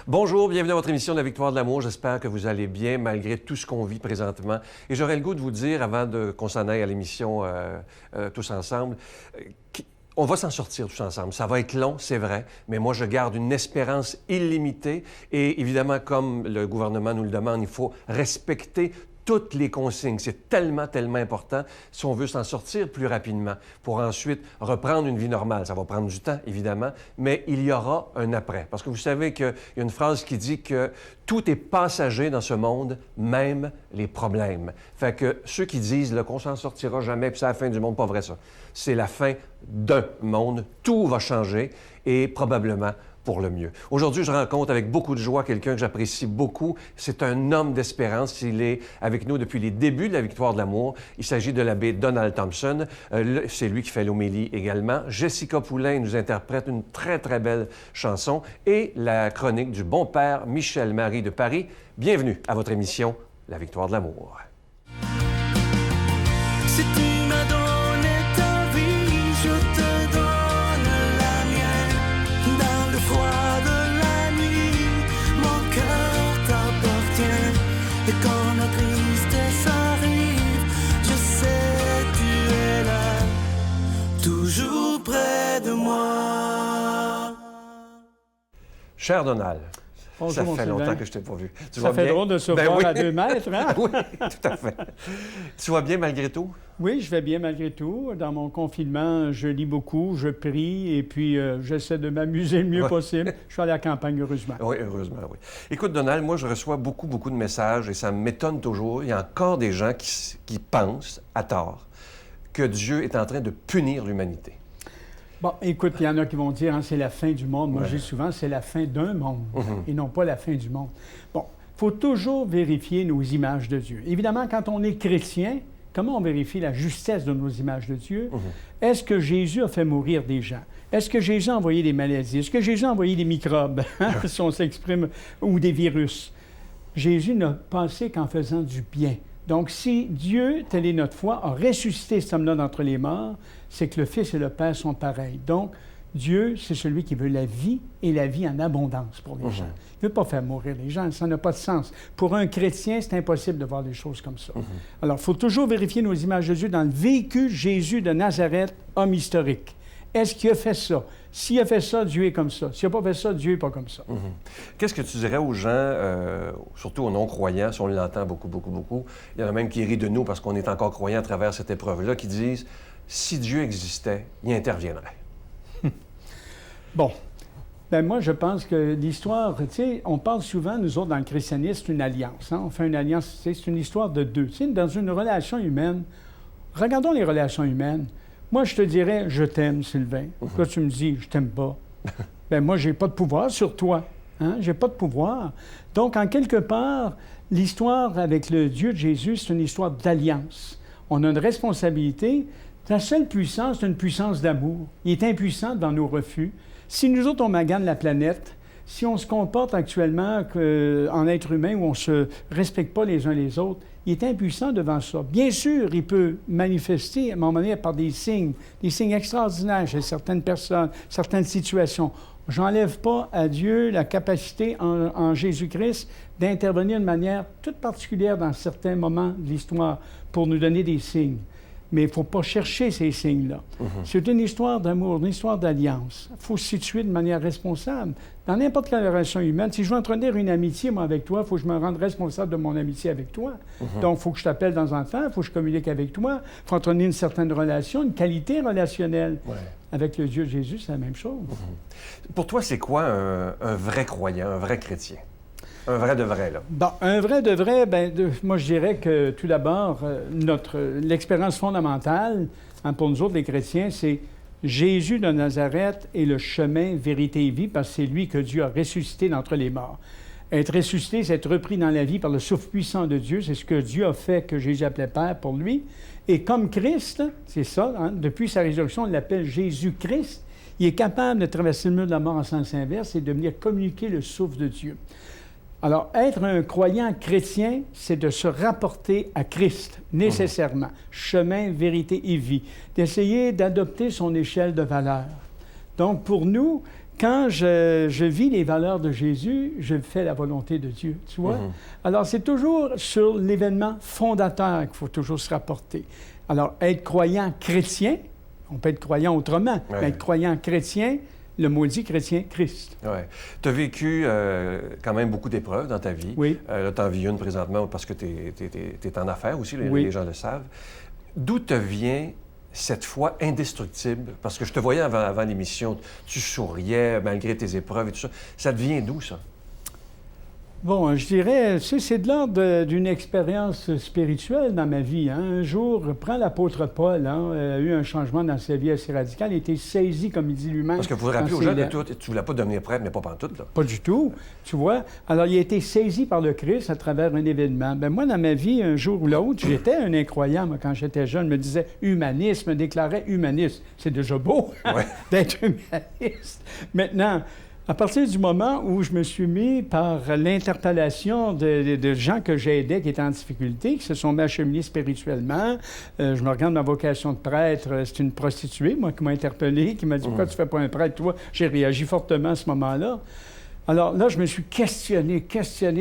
Bonjour, bienvenue à votre émission de la Victoire de l'amour. J'espère que vous allez bien malgré tout ce qu'on vit présentement. Et j'aurais le goût de vous dire, avant qu'on s'en aille à l'émission tous ensemble, on va s'en sortir tous ensemble. Ça va être long, c'est vrai, mais moi, je garde une espérance illimitée. Et évidemment, comme le gouvernement nous le demande, il faut respecter toutes les consignes. C'est tellement, tellement important si on veut s'en sortir plus rapidement pour ensuite reprendre une vie normale. Ça va prendre du temps, évidemment, mais il y aura un après. Parce que vous savez qu'il y a une phrase qui dit que tout est passager dans ce monde, même les problèmes. Fait que ceux qui disent qu'on s'en sortira jamais, puis c'est la fin du monde, pas vrai ça. C'est la fin d'un monde. Tout va changer et probablement pour le mieux. Aujourd'hui, je rencontre avec beaucoup de joie quelqu'un que j'apprécie beaucoup. C'est un homme d'espérance. Il est avec nous depuis les débuts de la Victoire de l'amour. Il s'agit de l'abbé Donald Thompson. C'est lui qui fait l'homélie également. Jessica Poulain nous interprète une très, très belle chanson et la chronique du bon père Michel-Marie de Paris. Bienvenue à votre émission La Victoire de l'amour. Si tu m'as donné ta vie, je te donne la mienne. Dans le froid de la nuit, mon cœur t'appartient. Et quand la tristesse arrive, je sais tu es là, toujours près de moi. Cher Donald, Bonjour, ça mon fait Sylvain. longtemps que je t'ai pas vu. Ça fait drôle de se voir à 2 mètres, hein? Oui, tout à fait. Tu vas bien malgré tout? Oui, je vais bien malgré tout. Dans mon confinement, je lis beaucoup, je prie et puis j'essaie de m'amuser le mieux possible. Je suis allé à la campagne, heureusement. Oui, heureusement, oui. Écoute, Donald, moi, je reçois beaucoup de messages et ça m'étonne toujours. Il y a encore des gens qui pensent, à tort, que Dieu est en train de punir l'humanité. Bon, écoute, il y en a qui vont dire c'est la fin du monde. Moi, je dis souvent c'est la fin d'un monde et non pas la fin du monde. Bon, il faut toujours vérifier nos images de Dieu. Évidemment, quand on est chrétien, comment on vérifie la justesse de nos images de Dieu? Est-ce que Jésus a fait mourir des gens? Est-ce que Jésus a envoyé des maladies? Est-ce que Jésus a envoyé des microbes, si on s'exprime, ou des virus? Jésus n'a pensé qu'en faisant du bien. Donc, si Dieu, telle est notre foi, a ressuscité cet homme-là d'entre les morts, c'est que le Fils et le Père sont pareils. Donc, Dieu, c'est celui qui veut la vie et la vie en abondance pour les gens. Il ne veut pas faire mourir les gens, ça n'a pas de sens. Pour un chrétien, c'est impossible de voir des choses comme ça. Alors, il faut toujours vérifier nos images de Dieu dans le vécu Jésus de Nazareth, homme historique. Est-ce qu'il a fait ça? S'il a fait ça, Dieu est comme ça. S'il n'a pas fait ça, Dieu n'est pas comme ça. Qu'est-ce que tu dirais aux gens, surtout aux non-croyants, si on l'entend beaucoup, il y en a même qui rient de nous parce qu'on est encore croyants à travers cette épreuve-là, qui disent, si Dieu existait, il interviendrait. Bon. Bien, moi, je pense que l'histoire, tu sais, on parle souvent, nous autres, dans le christianisme, c'est une alliance. Hein? On fait une alliance, c'est une histoire de deux. Tu sais, dans une relation humaine, regardons les relations humaines. Moi, je te dirais, je t'aime, Sylvain. Là, tu me dis, je t'aime pas. Bien, moi, j'ai pas de pouvoir sur toi. Hein? J'ai pas de pouvoir. Donc, en quelque part, l'histoire avec le Dieu de Jésus, c'est une histoire d'alliance. On a une responsabilité. La seule puissance, c'est une puissance d'amour. Il est impuissant dans nos refus. Si nous autres, on magane la planète, si on se comporte actuellement en être humain où on ne se respecte pas les uns les autres, il est impuissant devant ça. Bien sûr, il peut manifester à un moment donné par des signes extraordinaires chez certaines personnes, certaines situations. J'enlève pas à Dieu la capacité en Jésus-Christ d'intervenir de manière toute particulière dans certains moments de l'histoire pour nous donner des signes. Mais il ne faut pas chercher ces signes-là. C'est une histoire d'amour, une histoire d'alliance. Il faut se situer de manière responsable. Dans n'importe quelle relation humaine, si je veux entretenir une amitié, moi, avec toi, il faut que je me rende responsable de mon amitié avec toi. Donc, il faut que je t'appelle dans un temps, il faut que je communique avec toi. Il faut entretenir une certaine relation, une qualité relationnelle. Ouais. Avec le Dieu de Jésus, c'est la même chose. Pour toi, c'est quoi un vrai croyant, un vrai chrétien? Un vrai de vrai, là. Bon, un vrai de vrai, moi, je dirais que tout d'abord, l'expérience fondamentale pour nous autres, les chrétiens, c'est Jésus de Nazareth est le chemin, vérité et vie, parce que c'est lui que Dieu a ressuscité d'entre les morts. Être ressuscité, c'est être repris dans la vie par le souffle puissant de Dieu. C'est ce que Dieu a fait, que Jésus appelait Père pour lui. Et comme Christ, c'est ça, hein, depuis sa résurrection, on l'appelle Jésus-Christ. Il est capable de traverser le mur de la mort en sens inverse et de venir communiquer le souffle de Dieu. Alors, être un croyant chrétien, c'est de se rapporter à Christ, nécessairement. Chemin, vérité et vie. D'essayer d'adopter son échelle de valeur. Donc, pour nous, quand je vis les valeurs de Jésus, je fais la volonté de Dieu, tu vois? Alors, c'est toujours sur l'événement fondateur qu'il faut toujours se rapporter. Alors, être croyant chrétien, on peut être croyant autrement, mais être croyant chrétien, le mot dit chrétien, Christ. Oui. Tu as vécu quand même beaucoup d'épreuves dans ta vie. Oui. Là, tu en vis une présentement parce que tu es en affaires aussi, les gens le savent. D'où te vient cette foi indestructible? Parce que je te voyais avant l'émission, tu souriais malgré tes épreuves et tout ça. Ça te vient d'où, ça? Bon, je dirais, tu sais, c'est de l'ordre d'une expérience spirituelle dans ma vie. Hein. Un jour, prends l'apôtre Paul, a eu un changement dans sa vie assez radical, il a été saisi, comme il dit lui-même. Parce que vous vous rappelez aux gens que toi, tu ne voulais pas devenir prêtre, mais pas pantoute, là. Pas du tout, tu vois. Alors, il a été saisi par le Christ à travers un événement. Bien, moi, dans ma vie, un jour ou l'autre, j'étais un incroyant, moi, quand j'étais jeune, je me disais humaniste, me déclarais humaniste. C'est déjà beau d'être humaniste. Maintenant, à partir du moment où je me suis mis par l'interpellation de gens que j'aidais qui étaient en difficulté, qui se sont mis à cheminer spirituellement, je me regarde ma vocation de prêtre, c'est une prostituée, moi, qui m'a interpellé, qui m'a dit « Pourquoi tu ne fais pas un prêtre, toi? » J'ai réagi fortement à ce moment-là. Alors là, je me suis questionné,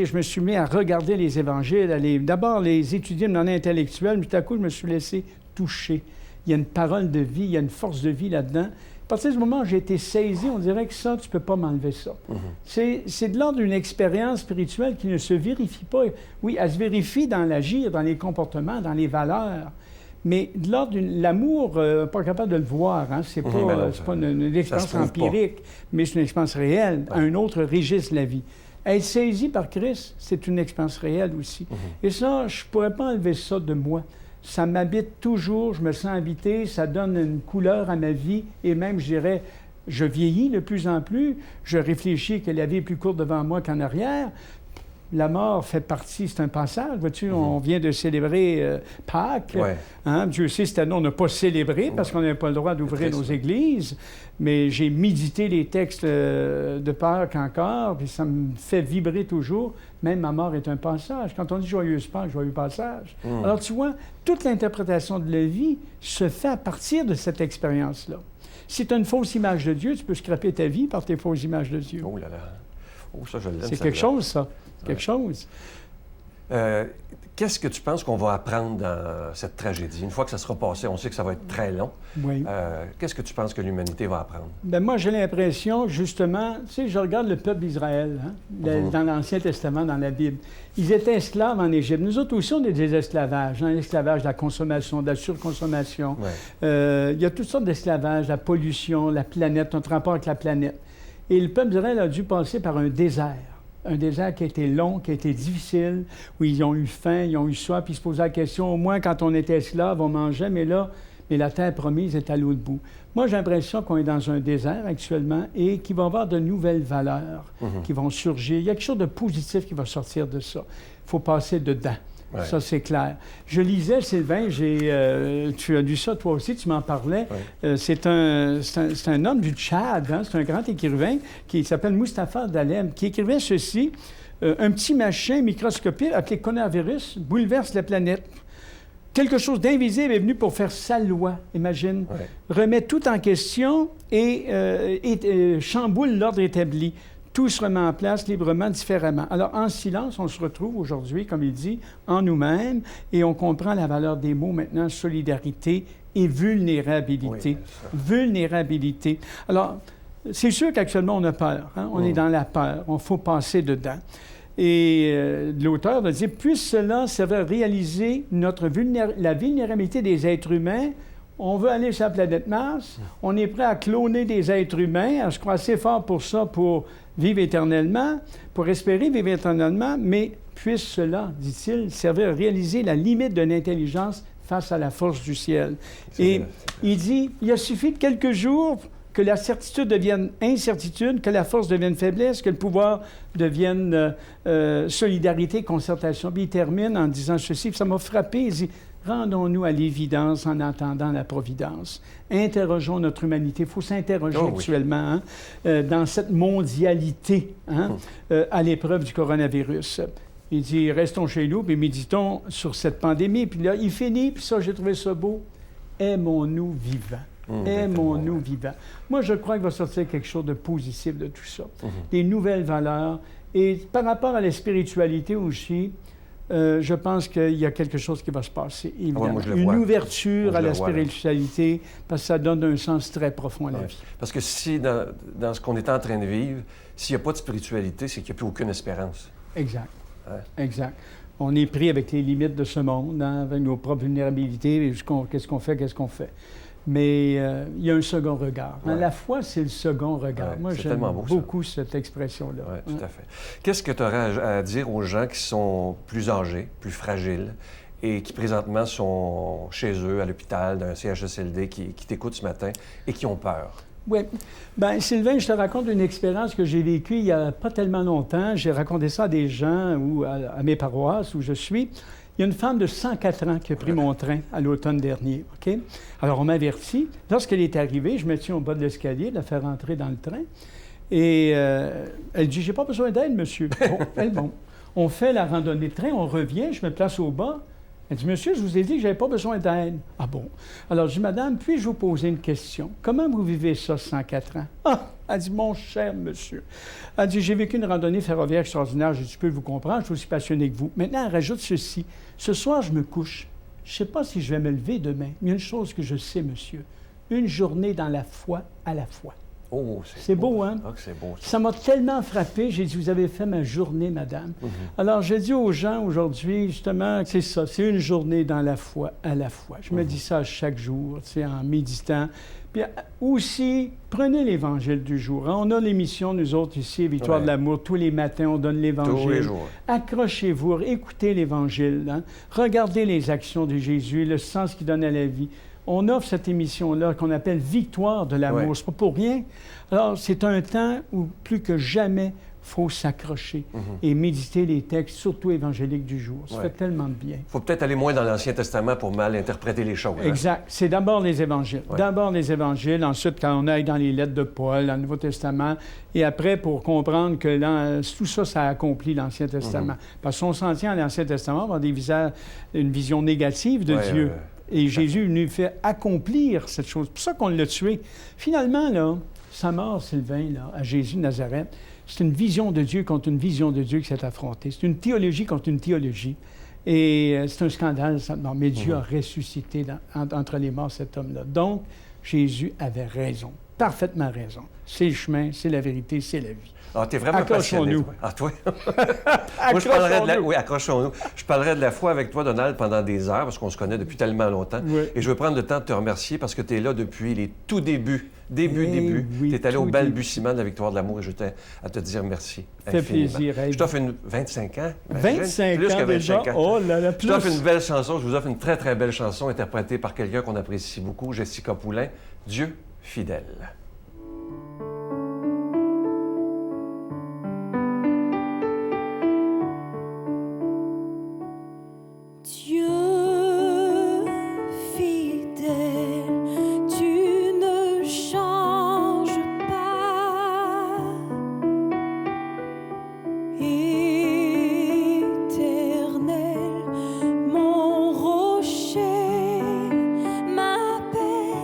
je me suis mis à regarder les évangiles, d'abord les étudier de manière intellectuelle, puis tout à coup, je me suis laissé toucher. Il y a une parole de vie, il y a une force de vie là-dedans. À partir du moment où j'ai été saisi, on dirait que ça, tu ne peux pas m'enlever ça. C'est de l'ordre d'une expérience spirituelle qui ne se vérifie pas. Oui, elle se vérifie dans l'agir, dans les comportements, dans les valeurs, mais de l'ordre de l'amour, pas capable de le voir. Hein? C'est pas une expérience empirique, mais c'est une expérience réelle, un autre registre de la vie. Être saisi par Christ, c'est une expérience réelle aussi. Et ça, je ne pourrais pas enlever ça de moi. Ça m'habite toujours, je me sens habité, ça donne une couleur à ma vie et même, je dirais, je vieillis de plus en plus, je réfléchis que la vie est plus courte devant moi qu'en arrière. La mort fait partie, c'est un passage. Vois-tu, on vient de célébrer Pâques. Hein? Dieu sait, cette année, on n'a pas célébré parce qu'on n'avait pas le droit d'ouvrir nos églises. Mais j'ai médité les textes de Pâques encore, puis ça me fait vibrer toujours. Même ma mort est un passage. Quand on dit joyeuse Pâques, joyeux passage. Alors, tu vois, toute l'interprétation de la vie se fait à partir de cette expérience-là. Si tu as une fausse image de Dieu, tu peux scraper ta vie par tes fausses images de Dieu. Oh là là. Oh, ça, je l'aime. C'est quelque chose, ça. Quelque chose. Qu'est-ce que tu penses qu'on va apprendre dans cette tragédie? Une fois que ça sera passé, on sait que ça va être très long. Oui. Qu'est-ce que tu penses que l'humanité va apprendre? Bien, moi, j'ai l'impression, justement, tu sais, je regarde le peuple d'Israël, dans l'Ancien Testament, dans la Bible. Ils étaient esclaves en Égypte. Nous autres aussi, on est des esclavages. L'esclavage de la consommation, de la surconsommation. Il y a toutes sortes d'esclavages, la pollution, la planète, notre rapport avec la planète. Et le peuple d'Israël a dû passer par un désert. Un désert qui a été long, qui a été difficile, où ils ont eu faim, ils ont eu soif, puis ils se posaient la question, au moins quand on était esclave, on mangeait, mais la terre promise est à l'autre bout. Moi, j'ai l'impression qu'on est dans un désert actuellement et qu'il va y avoir de nouvelles valeurs qui vont surgir. Il y a quelque chose de positif qui va sortir de ça. Il faut passer dedans. Ouais. Ça, c'est clair. Je lisais, Sylvain, tu as lu ça toi aussi, tu m'en parlais. Ouais. C'est un homme du Tchad, hein? C'est un grand écrivain qui s'appelle Mustapha Dalem, qui écrivait ceci. Un petit machin microscopique appelé coronavirus bouleverse la planète. Quelque chose d'invisible est venu pour faire sa loi, imagine. Ouais. Remet tout en question et chamboule l'ordre établi. Tout se remet en place librement, différemment. Alors, en silence, on se retrouve aujourd'hui, comme il dit, en nous-mêmes, et on comprend la valeur des mots maintenant, solidarité et vulnérabilité. Oui, vulnérabilité. Alors, c'est sûr qu'actuellement, on a peur. Hein? On est dans la peur. Il faut passer dedans. Et l'auteur va dire, puisse cela servir à réaliser la vulnérabilité des êtres humains. On veut aller sur la planète Mars, on est prêt à cloner des êtres humains, je crois assez fort pour ça, pour vivre éternellement, pour espérer vivre éternellement, mais puisse cela, dit-il, servir à réaliser la limite de l'intelligence face à la force du ciel. Et il dit, il a suffi de quelques jours que la certitude devienne incertitude, que la force devienne faiblesse, que le pouvoir devienne solidarité, concertation. Puis il termine en disant ceci, puis ça m'a frappé, il dit, rendons-nous à l'évidence en attendant la providence. Interrogeons notre humanité. Il faut s'interroger actuellement dans cette mondialité à l'épreuve du coronavirus. Il dit, restons chez nous, puis méditons sur cette pandémie. Puis là, il finit, puis ça, j'ai trouvé ça beau. Aimons-nous vivants. Aimons-nous vivants. Moi, je crois qu'il va sortir quelque chose de positif de tout ça. Des nouvelles valeurs. Et par rapport à la spiritualité aussi, je pense qu'il y a quelque chose qui va se passer, évidemment. moi, je le Une vois. ouverture Moi, je à le la vois, là. spiritualité, parce que ça donne un sens très profond à la Ouais. vie. Parce que si, dans ce qu'on est en train de vivre, s'il n'y a pas de spiritualité, c'est qu'il n'y a plus aucune espérance. Exact. Ouais. Exact. On est pris avec les limites de ce monde, hein, avec nos propres vulnérabilités, et qu'est-ce qu'on fait. Mais il y a un second regard. Hein. Ouais. La foi, c'est le second regard. Ouais, Moi, c'est j'aime tellement beau, ça. beaucoup cette expression-là. Oui, tout à fait. Qu'est-ce que tu aurais à dire aux gens qui sont plus âgés, plus fragiles et qui présentement sont chez eux, à l'hôpital, d'un CHSLD, qui t'écoutent ce matin et qui ont peur? Oui. Bien, Sylvain, je te raconte une expérience que j'ai vécue il n'y a pas tellement longtemps. J'ai raconté ça à des gens ou à mes paroisses où je suis. Il y a une femme de 104 ans qui a pris mon train à l'automne dernier. OK? Alors, on m'a averti. Lorsqu'elle est arrivée, je me tiens au bas de l'escalier, de la faire rentrer dans le train. Et elle dit, « J'ai pas besoin d'aide, monsieur. » Bon. On fait la randonnée de train, on revient, je me place au bas. Elle dit, « Monsieur, je vous ai dit que je n'avais pas besoin d'aide. » Ah bon? Alors, je dis, « Madame, puis-je vous poser une question? Comment vous vivez ça, 104 ans? » Ah! Elle dit, « Mon cher monsieur. » Elle dit, « J'ai vécu une randonnée ferroviaire extraordinaire. Je dis, je peux vous comprendre, je suis aussi passionné que vous. Maintenant, elle rajoute ceci. Ce soir, je me couche. Je ne sais pas si je vais me lever demain. Mais il y a une chose que je sais, monsieur. Une journée dans la foi à la fois. » Oh, C'est beau, hein? Ah, que c'est beau, ça. Ça m'a tellement frappé. J'ai dit, vous avez fait ma journée, madame. Alors, j'ai dit aux gens aujourd'hui, justement, c'est ça, c'est une journée dans la foi à la fois. Je me dis ça chaque jour, tu sais, en méditant. Puis aussi, prenez l'Évangile du jour. Hein. On a l'émission, nous autres, ici, Victoire Ouais. de l'amour. Tous les matins, on donne l'Évangile. Tous les jours. Accrochez-vous, écoutez l'Évangile. Hein. Regardez les actions de Jésus, le sens qu'il donne à la vie. On offre cette émission-là qu'on appelle Victoire de l'amour. Ouais. C'est pas pour rien. Alors, c'est un temps où, plus que jamais, il faut s'accrocher et méditer les textes, surtout évangéliques du jour. Ça Ouais. fait tellement de bien. Il faut peut-être aller moins dans l'Ancien Testament pour mal interpréter les choses. Hein? Exact. C'est d'abord les évangiles. Ouais. D'abord les évangiles, ensuite quand on aille dans les lettres de Paul, dans le Nouveau Testament, et après pour comprendre que tout ça, ça accomplit l'Ancien Testament. Parce qu'on s'en tient à l'Ancien Testament, on va avoir une vision négative de Ouais, Dieu. Et Jésus nous fait accomplir cette chose. C'est pour ça qu'on l'a tué. Finalement, là, sa mort, Sylvain, là, à Jésus de Nazareth, c'est une vision de Dieu contre une vision de Dieu qui s'est affrontée. C'est une théologie contre une théologie. Et c'est un scandale, ça. Non, mais Dieu a ressuscité entre les morts cet homme-là. Donc, Jésus avait raison, parfaitement raison. C'est le chemin, c'est la vérité, c'est la vie. Ah, t'es vraiment passionné, Accrochons-nous. toi. Ah, toi? Moi, je parlerais de la... Accrochons-nous. Oui, accrochons-nous. Je parlerais de la foi avec toi, Donald, pendant des heures, parce qu'on se connaît depuis tellement longtemps. Oui. Et je veux prendre le temps de te remercier parce que tu es là depuis les tout débuts. Début. oui, Tu es allé tout au début. balbutiement de la victoire de l'amour et je tiens à te dire merci. Ça fait infiniment. plaisir. Hey. Je t'offre une 25 ans. Imagine, 25 plus ans que 25 déjà. ans. Oh là là, Je plus. t'offre une belle chanson. Je vous offre une très, très belle chanson interprétée par quelqu'un qu'on apprécie beaucoup, Jessica Poulain, Dieu fidèle. Dieu fidèle, tu ne changes pas. Éternel, mon rocher, ma paix,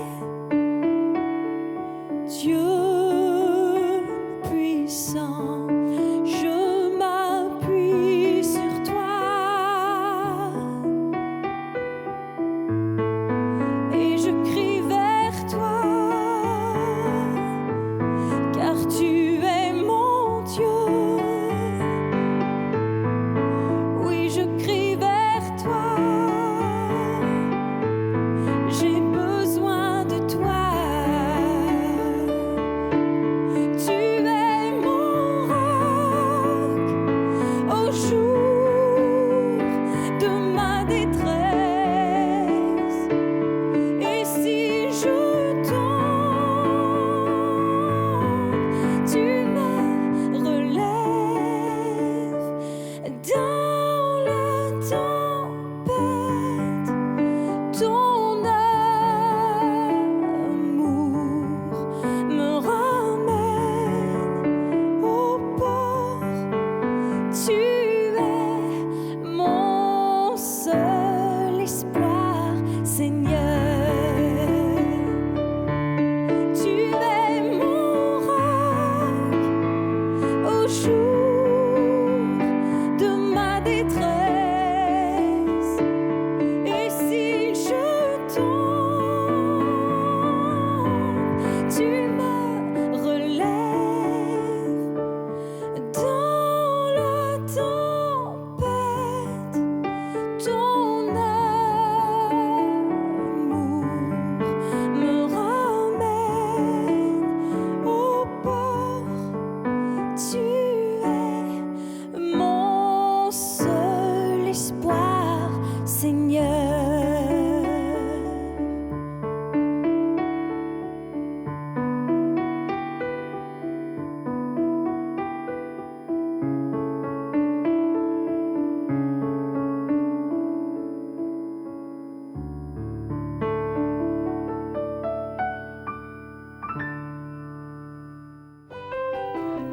jour de ma détresse. Et si je tombe, tu me relèves. Dans la tempête, ton amour me ramène au port. Tu es mon seul espoir, Seigneur.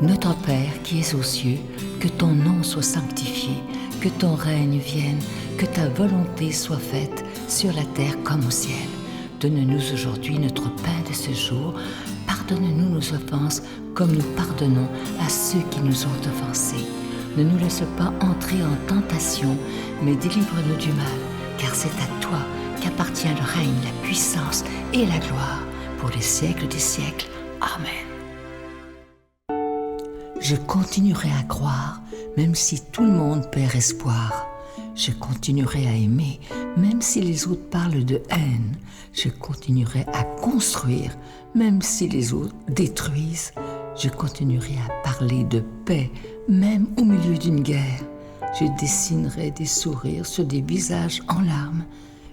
Notre Père qui es aux cieux, que ton nom soit sanctifié, que ton règne vienne, que ta volonté soit faite sur la terre comme au ciel. Donne-nous aujourd'hui notre pain de ce jour. Pardonne-nous nos offenses comme nous pardonnons à ceux qui nous ont offensés. Ne nous laisse pas entrer en tentation, mais délivre-nous du mal, car c'est à toi qu'appartient le règne, la puissance et la gloire pour les siècles des siècles. Amen. Je continuerai à croire, même si tout le monde perd espoir. Je continuerai à aimer, même si les autres parlent de haine. Je continuerai à construire, même si les autres détruisent. Je continuerai à parler de paix, même au milieu d'une guerre. Je dessinerai des sourires sur des visages en larmes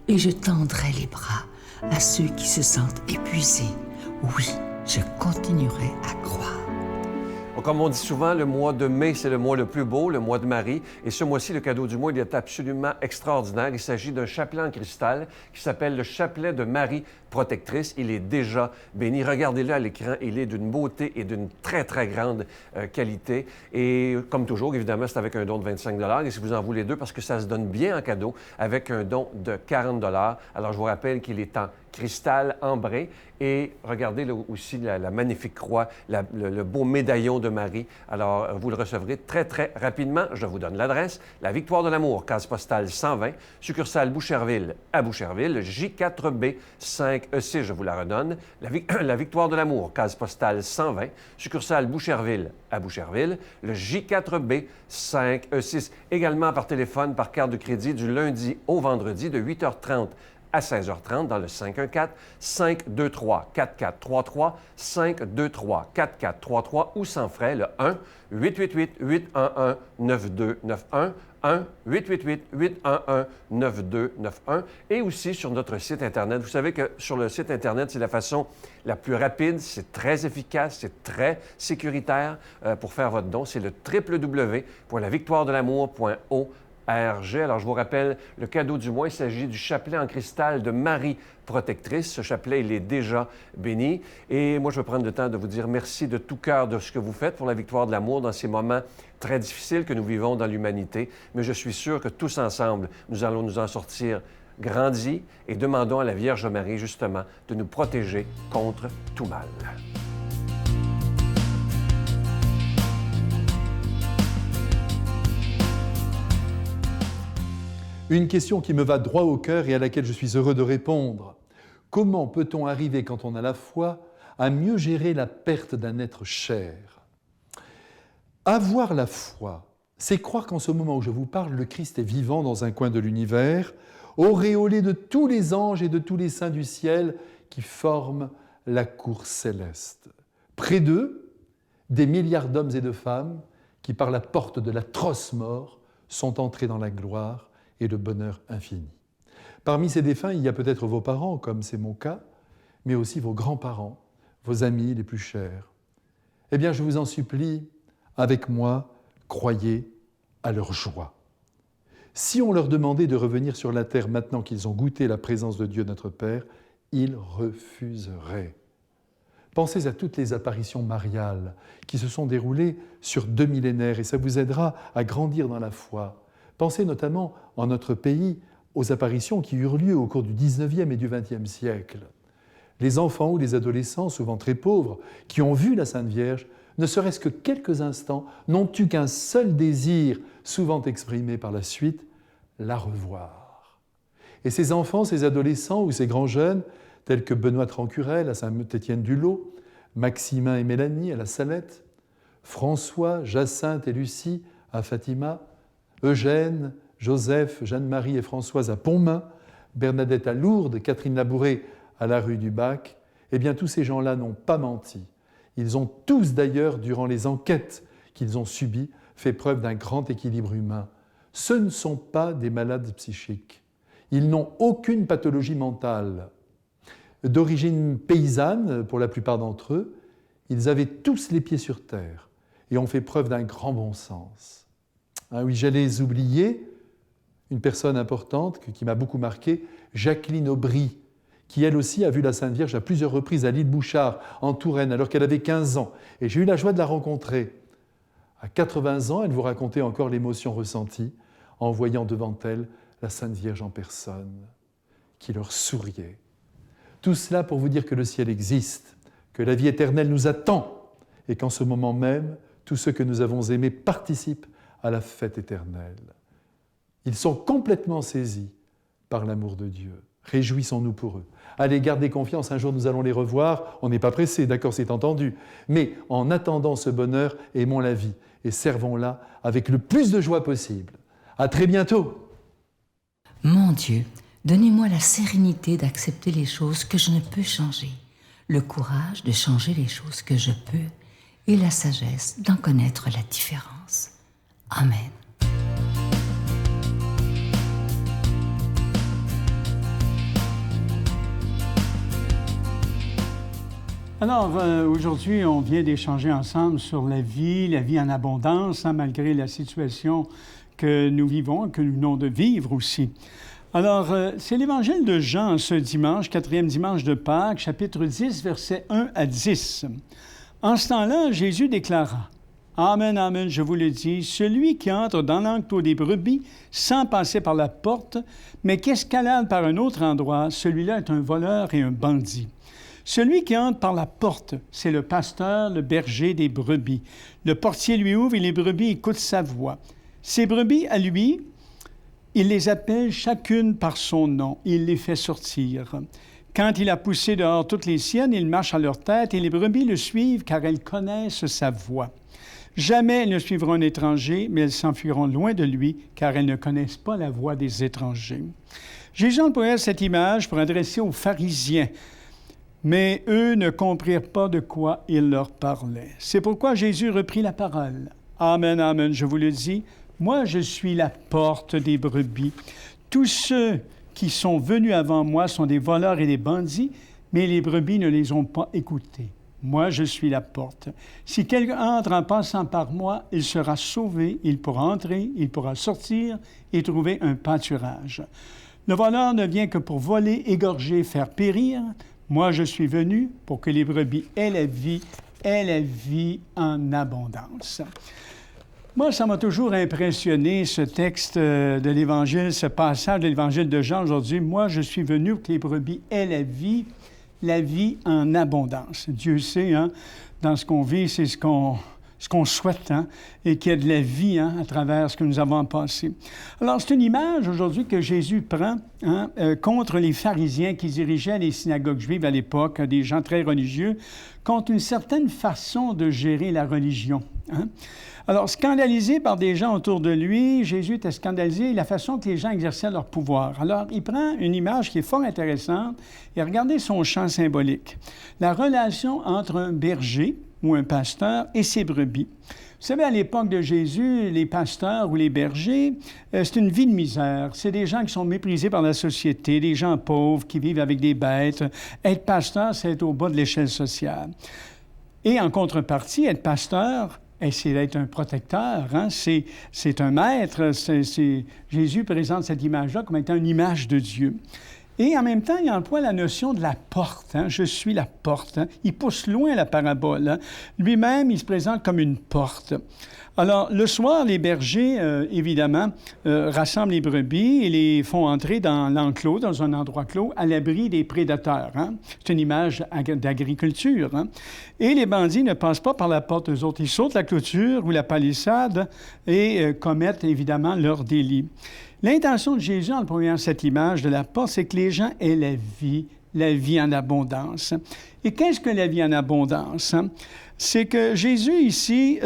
et je tendrai les bras à ceux qui se sentent épuisés. Oui, je continuerai à croire. Comme on dit souvent, le mois de mai, c'est le mois le plus beau, le mois de Marie. Et ce mois-ci, le cadeau du mois, il est absolument extraordinaire. Il s'agit d'un chapelet en cristal qui s'appelle le chapelet de Marie protectrice. Il est déjà béni. Regardez-le à l'écran. Il est d'une beauté et d'une très, très grande qualité. Et comme toujours, évidemment, c'est avec un don de 25 $ Et si vous en voulez deux, parce que ça se donne bien en cadeau, avec un don de 40 $. Alors, je vous rappelle qu'il est en cristal ambré. Et regardez là, aussi la magnifique croix, le beau médaillon de Marie. Alors, vous le recevrez très, très rapidement. Je vous donne l'adresse. La Victoire de l'Amour, case postale 120, succursale Boucherville à Boucherville, J4B 5E6, je vous la redonne. La Victoire de l'Amour, case postale 120, succursale Boucherville à Boucherville, le J4B 5E6. Également par téléphone, par carte de crédit, du lundi au vendredi, de 8h30 à 16h30 dans le 514-523-4433, 523-4433 ou sans frais, le 1-888-811-9291, 1-888-811-9291 et aussi sur notre site Internet. Vous savez que sur le site Internet, c'est la façon la plus rapide, c'est très efficace, c'est très sécuritaire pour faire votre don. C'est le www.lavictoiredelamour.org. Alors, je vous rappelle, le cadeau du mois, il s'agit du chapelet en cristal de Marie protectrice. Ce chapelet, il est déjà béni. Et moi, je vais prendre le temps de vous dire merci de tout cœur de ce que vous faites pour la victoire de l'amour dans ces moments très difficiles que nous vivons dans l'humanité. Mais je suis sûr que tous ensemble, nous allons nous en sortir grandis et demandons à la Vierge Marie, justement, de nous protéger contre tout mal. Une question qui me va droit au cœur et à laquelle je suis heureux de répondre. Comment peut-on arriver, quand on a la foi, à mieux gérer la perte d'un être cher ? Avoir la foi, c'est croire qu'en ce moment où je vous parle, le Christ est vivant dans un coin de l'univers, auréolé de tous les anges et de tous les saints du ciel qui forment la cour céleste. Près d'eux, des milliards d'hommes et de femmes qui, par la porte de l'atroce mort, sont entrés dans la gloire et le bonheur infini. Parmi ces défunts, il y a peut-être vos parents, comme c'est mon cas, mais aussi vos grands-parents, vos amis les plus chers. Eh bien, je vous en supplie, avec moi, croyez à leur joie. Si on leur demandait de revenir sur la terre maintenant qu'ils ont goûté la présence de Dieu notre Père, ils refuseraient. Pensez à toutes les apparitions mariales qui se sont déroulées sur 2 millénaires et ça vous aidera à grandir dans la foi. Pensez notamment en notre pays aux apparitions qui eurent lieu au cours du XIXe et du XXe siècle. Les enfants ou les adolescents, souvent très pauvres, qui ont vu la Sainte Vierge, ne serait-ce que quelques instants, n'ont eu qu'un seul désir, souvent exprimé par la suite, la revoir. Et ces enfants, ces adolescents ou ces grands jeunes, tels que Benoît Trancurel à Saint-Étienne-du-Lot, Maximin et Mélanie à la Salette, François, Jacinthe et Lucie à Fatima, Eugène, Joseph, Jeanne-Marie et Françoise à Pontmain, Bernadette à Lourdes, Catherine Labouré à la rue du Bac, eh bien tous ces gens-là n'ont pas menti. Ils ont tous d'ailleurs, durant les enquêtes qu'ils ont subies, fait preuve d'un grand équilibre humain. Ce ne sont pas des malades psychiques. Ils n'ont aucune pathologie mentale. D'origine paysanne, pour la plupart d'entre eux, ils avaient tous les pieds sur terre et ont fait preuve d'un grand bon sens. Ah oui, j'allais oublier une personne importante qui m'a beaucoup marqué, Jacqueline Aubry, qui elle aussi a vu la Sainte Vierge à plusieurs reprises à l'île Bouchard, en Touraine, alors qu'elle avait 15 ans. Et j'ai eu la joie de la rencontrer. À 80 ans, elle vous racontait encore l'émotion ressentie en voyant devant elle la Sainte Vierge en personne, qui leur souriait. Tout cela pour vous dire que le ciel existe, que la vie éternelle nous attend, et qu'en ce moment même, tous ceux que nous avons aimés participent à la fête éternelle. Ils sont complètement saisis par l'amour de Dieu. Réjouissons-nous pour eux. Allez, gardez confiance, un jour nous allons les revoir. On n'est pas pressé, d'accord, c'est entendu. Mais en attendant ce bonheur, aimons la vie et servons-la avec le plus de joie possible. À très bientôt. Mon Dieu, donnez-moi la sérénité d'accepter les choses que je ne peux changer, le courage de changer les choses que je peux et la sagesse d'en connaître la différence. Amen. Alors, aujourd'hui, on vient d'échanger ensemble sur la vie en abondance, malgré la situation que nous vivons, que nous venons de vivre aussi. Alors, c'est l'Évangile de Jean ce dimanche, 4e dimanche de Pâques, chapitre 10, versets 1 à 10. En ce temps-là, Jésus déclara, « Amen, amen, je vous le dis, celui qui entre dans l'enclos des brebis sans passer par la porte, mais qu'escalade par un autre endroit, celui-là est un voleur et un bandit. Celui qui entre par la porte, c'est le pasteur, le berger des brebis. Le portier lui ouvre et les brebis écoutent sa voix. Ces brebis, à lui, il les appelle chacune par son nom. Il les fait sortir. Quand il a poussé dehors toutes les siennes, il marche à leur tête et les brebis le suivent car elles connaissent sa voix. Jamais elles ne suivront un étranger, mais elles s'enfuiront loin de lui car elles ne connaissent pas la voix des étrangers. » Jésus employa cette image pour adresser aux pharisiens. Mais eux ne comprirent pas de quoi il leur parlait. C'est pourquoi Jésus reprit la parole. « Amen, amen, je vous le dis, moi je suis la porte des brebis. Tous ceux qui sont venus avant moi sont des voleurs et des bandits, mais les brebis ne les ont pas écoutés. Moi je suis la porte. Si quelqu'un entre en passant par moi, il sera sauvé, il pourra entrer, il pourra sortir et trouver un pâturage. Le voleur ne vient que pour voler, égorger, faire périr. Moi, je suis venu pour que les brebis aient la vie en abondance. » Moi, ça m'a toujours impressionné, ce texte de l'Évangile, ce passage de l'Évangile de Jean aujourd'hui. Moi, je suis venu pour que les brebis aient la vie en abondance. Dieu sait, dans ce qu'on vit, c'est ce qu'on souhaite, et qu'il y a de la vie à travers ce que nous avons passé. Alors, c'est une image aujourd'hui que Jésus prend contre les pharisiens qui dirigeaient les synagogues juives à l'époque, des gens très religieux, contre une certaine façon de gérer la religion. Alors, scandalisé par des gens autour de lui, Jésus était scandalisé de la façon que les gens exerçaient leur pouvoir. Alors, il prend une image qui est fort intéressante et regardez son champ symbolique. La relation entre un berger ou un pasteur et ses brebis. Vous savez, à l'époque de Jésus, les pasteurs ou les bergers, c'est une vie de misère. C'est des gens qui sont méprisés par la société, des gens pauvres qui vivent avec des bêtes. Être pasteur, c'est être au bas de l'échelle sociale. Et en contrepartie, être pasteur, c'est d'être un protecteur, c'est un maître. Jésus présente cette image-là comme étant une image de Dieu. Et en même temps, il emploie la notion de la porte. Hein? Je suis la porte. Hein? Il pousse loin la parabole. Hein? Lui-même, il se présente comme une porte. Alors, le soir, les bergers, évidemment, rassemblent les brebis et les font entrer dans l'enclos, dans un endroit clos, à l'abri des prédateurs. Hein? C'est une image d'agriculture. Hein? Et les bandits ne passent pas par la porte, eux autres. Ils sautent la clôture ou la palissade et commettent, évidemment, leur délit. L'intention de Jésus, en prenant cette image de la porte, c'est que les gens aient la vie en abondance. Et qu'est-ce que la vie en abondance? Hein? C'est que Jésus, ici,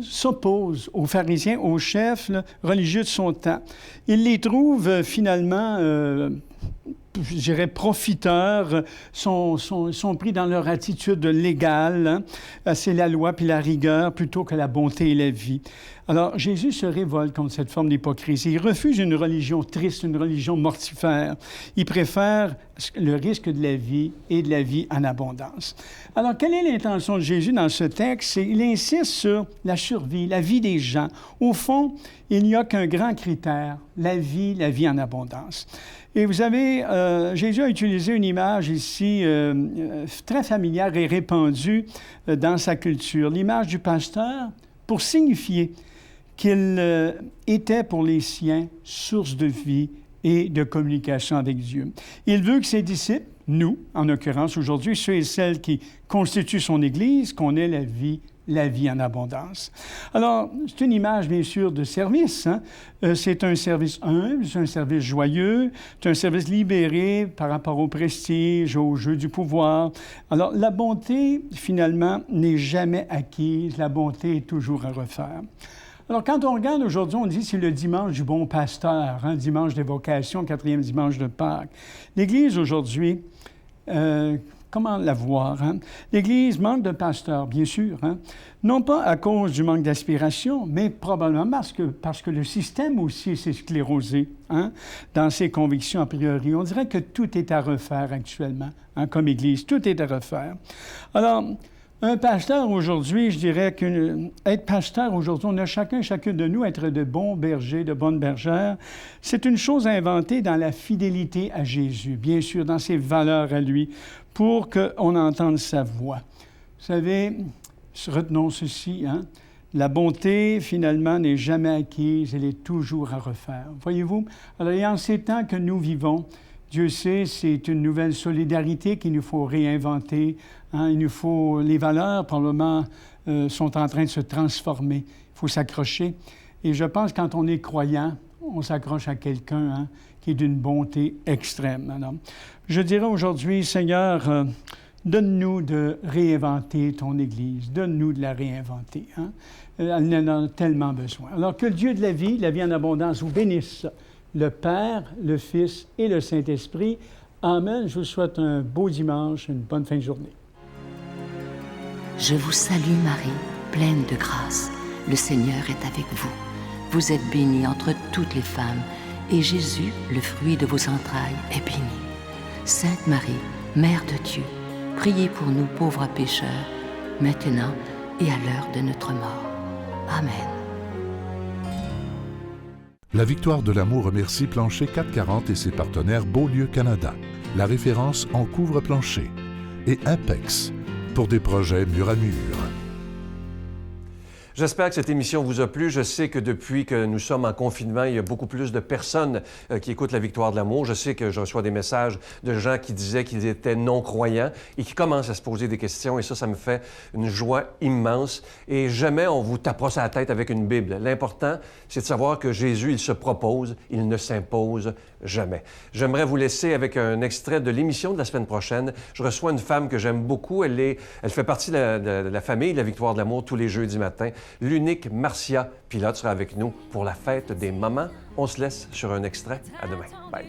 s'oppose aux pharisiens, aux chefs là, religieux de son temps. Il les trouve finalement, je dirais, profiteurs, sont pris dans leur attitude légale. Hein? C'est la loi puis la rigueur plutôt que la bonté et la vie. Alors, Jésus se révolte contre cette forme d'hypocrisie. Il refuse une religion triste, une religion mortifère. Il préfère le risque de la vie et de la vie en abondance. Alors, quelle est l'intention de Jésus dans ce texte? Il insiste sur la survie, la vie des gens. Au fond, il n'y a qu'un grand critère, la vie en abondance. Et vous savez, Jésus a utilisé une image ici très familière et répandue dans sa culture, l'image du pasteur, pour signifier qu'il était pour les siens source de vie et de communication avec Dieu. Il veut que ses disciples, nous, en l'occurrence aujourd'hui, ceux et celles qui constituent son Église, qu'on ait la vie en abondance. Alors, c'est une image, bien sûr, de service. Hein? C'est un service humble, c'est un service joyeux, c'est un service libéré par rapport au prestige, au jeu du pouvoir. Alors, la bonté, finalement, n'est jamais acquise. La bonté est toujours à refaire. Alors, quand on regarde aujourd'hui, on dit c'est le dimanche du bon pasteur, hein? Dimanche des vocations, 4e dimanche de Pâques. L'Église, aujourd'hui, comment la voir? Hein? L'Église manque de pasteurs, bien sûr. Hein? Non pas à cause du manque d'aspiration, mais probablement parce que le système aussi s'est sclérosé hein? Dans ses convictions a priori. On dirait que tout est à refaire actuellement, hein? Comme Église. Tout est à refaire. Alors, un pasteur aujourd'hui, je dirais qu'être pasteur aujourd'hui, on a chacun de nous être de bons bergers, de bonnes bergères. C'est une chose inventée dans la fidélité à Jésus, bien sûr, dans ses valeurs à lui, pour qu'on entende sa voix. Vous savez, retenons ceci, hein? La bonté, finalement, n'est jamais acquise, elle est toujours à refaire. Voyez-vous? Alors, et en ces temps que nous vivons, Dieu sait, c'est une nouvelle solidarité qu'il nous faut réinventer. Hein? Les valeurs, probablement, sont en train de se transformer. Il faut s'accrocher. Et je pense que quand on est croyant, on s'accroche à quelqu'un hein, qui est d'une bonté extrême. Alors, je dirais aujourd'hui, Seigneur, donne-nous de réinventer ton Église. Donne-nous de la réinventer. Hein? Elle en a tellement besoin. Alors que le Dieu de la vie en abondance, vous bénisse. Le Père, le Fils et le Saint-Esprit. Amen. Je vous souhaite un beau dimanche, une bonne fin de journée. Je vous salue Marie, pleine de grâce. Le Seigneur est avec vous. Vous êtes bénie entre toutes les femmes, et Jésus, le fruit de vos entrailles, est béni. Sainte Marie, Mère de Dieu, priez pour nous pauvres pécheurs, maintenant et à l'heure de notre mort. Amen. La Victoire de l'amour remercie Plancher 440 et ses partenaires Beaulieu Canada, la référence en couvre-plancher, et Impex, pour des projets mur à mur. J'espère que cette émission vous a plu. Je sais que depuis que nous sommes en confinement, il y a beaucoup plus de personnes qui écoutent la Victoire de l'amour. Je sais que je reçois des messages de gens qui disaient qu'ils étaient non-croyants et qui commencent à se poser des questions. Et ça me fait une joie immense. Et jamais on vous tapera sur la tête avec une Bible. L'important, c'est de savoir que Jésus, il se propose, il ne s'impose jamais. J'aimerais vous laisser avec un extrait de l'émission de la semaine prochaine. Je reçois une femme que j'aime beaucoup. Elle fait partie de la famille de la Victoire de l'amour tous les jeudis matins. L'unique Marcia Pilote sera avec nous pour la fête des mamans. On se laisse sur un extrait. À demain. Bye.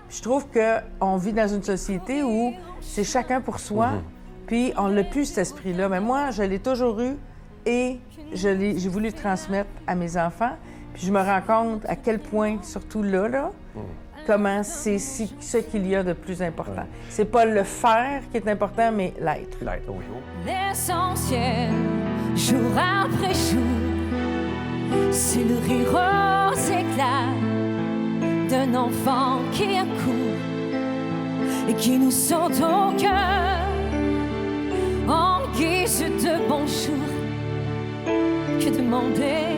Je trouve qu'on vit dans une société où c'est chacun pour soi, puis on n'a plus cet esprit-là. Mais moi, je l'ai toujours eu et j'ai voulu le transmettre à mes enfants. Puis je me rends compte à quel point, surtout là, comment c'est ce qu'il y a de plus important. C'est pas le faire qui est important, mais l'être. L'être, oui. L'essentiel, jour après jour, c'est le rire aux éclats d'un enfant qui accourt et qui nous saute au cœur en guise de bonjour. Que demander?